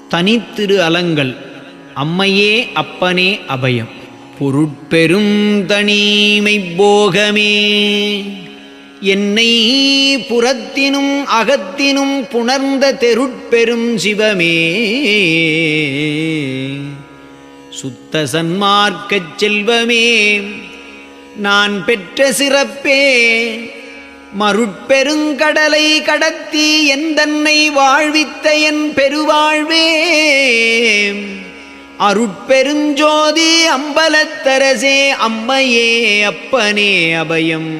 தனித்திரு அலங்கல் அம்மையே அப்பனே அபயம். பொருட்பெரும் தனிமை போகமே என்னை புறத்தினும் அகத்தினும் புணர்ந்த தெருட்பெரும் சிவமே. சுத்த சன்மார்க்கச் செல்வமே நான் பெற்ற சிறப்பே. மருட்பெருங்கடலை கடத்தி எந்தன்னை வாழ்வித்த என் பெருவாழ்வே. அருட்பெருஞ்சோதி அம்பலத்தரசே அம்மையே அப்பனே அபயம்.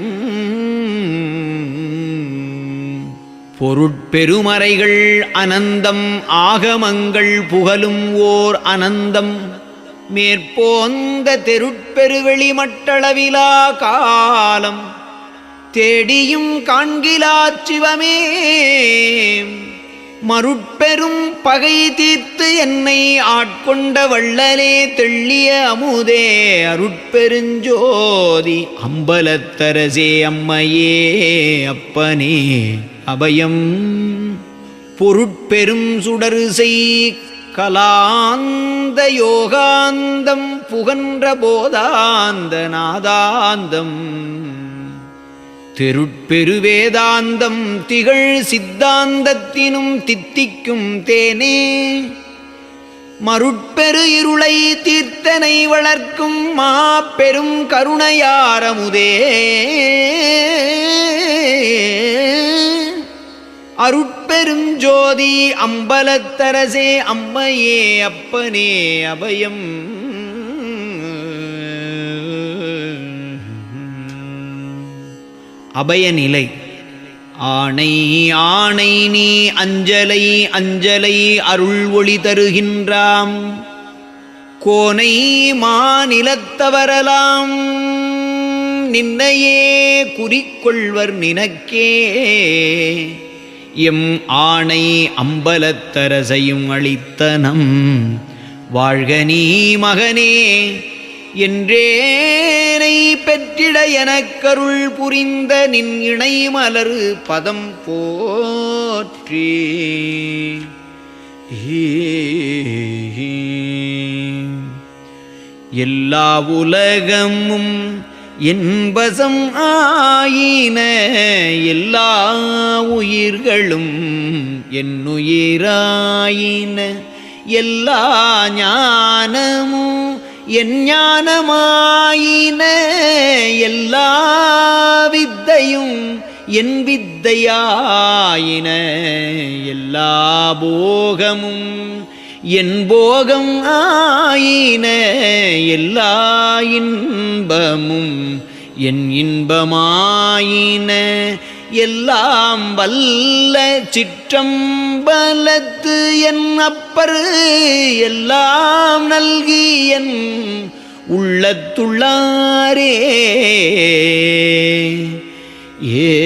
பொருட்பெருமறைகள் அனந்தம் ஆகமங்கள் புகழும் ஓர் அனந்தம். மேற்போந்த தெருட்பெருவெளி மட்டளவிலா காலம் தேடியும் காண்கிலாச் சிவமே. மருட்பெரும் பகை தீர்த்து என்னை ஆட்கொண்ட வள்ளலே தெள்ளிய அமுதே. அருட்பெருஞ்சோதி அம்பலத்தரசே அம்மையே அப்பனே அபயம். பொருட்பெரும் சுடருசை கலாந்த யோகாந்தம் புகன்ற போதாந்த நாதாந்தம். தெருட்பெருவேதாந்தம் திகழ் சித்தாந்தத்தினும் தித்திக்கும் தேனே. மருட்பெரு இருளை தீர்த்தனை வளர்க்கும் மாபெரும் கருணையாரமுதே. அருட்பெரும் ஜோதி அம்பலத்தரசே அம்மையே அப்பனே அபயம். அபயநிலை ஆணை ஆணை நீ அஞ்சலை அஞ்சலை அருள் ஒளி தருகின்றாம். கோனை மாநிலத்தவரலாம் நின்னையே குறிக்கொள்வர் நினக்கே. எம் ஆணை அம்பலத்தரசையும் அளித்தனம் வாழ்க நீ மகனே. என்றேனை பெற்றிட எனக்கருள் புரிந்த நின் இணை மலர் பதம் போற்றி. எல்லா உலகமும் என்பசம் ஆயின எல்லா உயிர்களும் என்னுயிராயின. எல்லா ஞானமும் என் ஞானமாயின. எல்லா வித்தையும் என் வித்தையாயின. எல்லா போகமும் என் போகம் ஆயின. எல்லா இன்பமும் என் இன்பமாயின. எல்லாம் வல்ல சிற்றம்பலத்து என் அப்பர் எல்லாம் நல்கி என் உள்ளத்துள்ளாரே. ஏ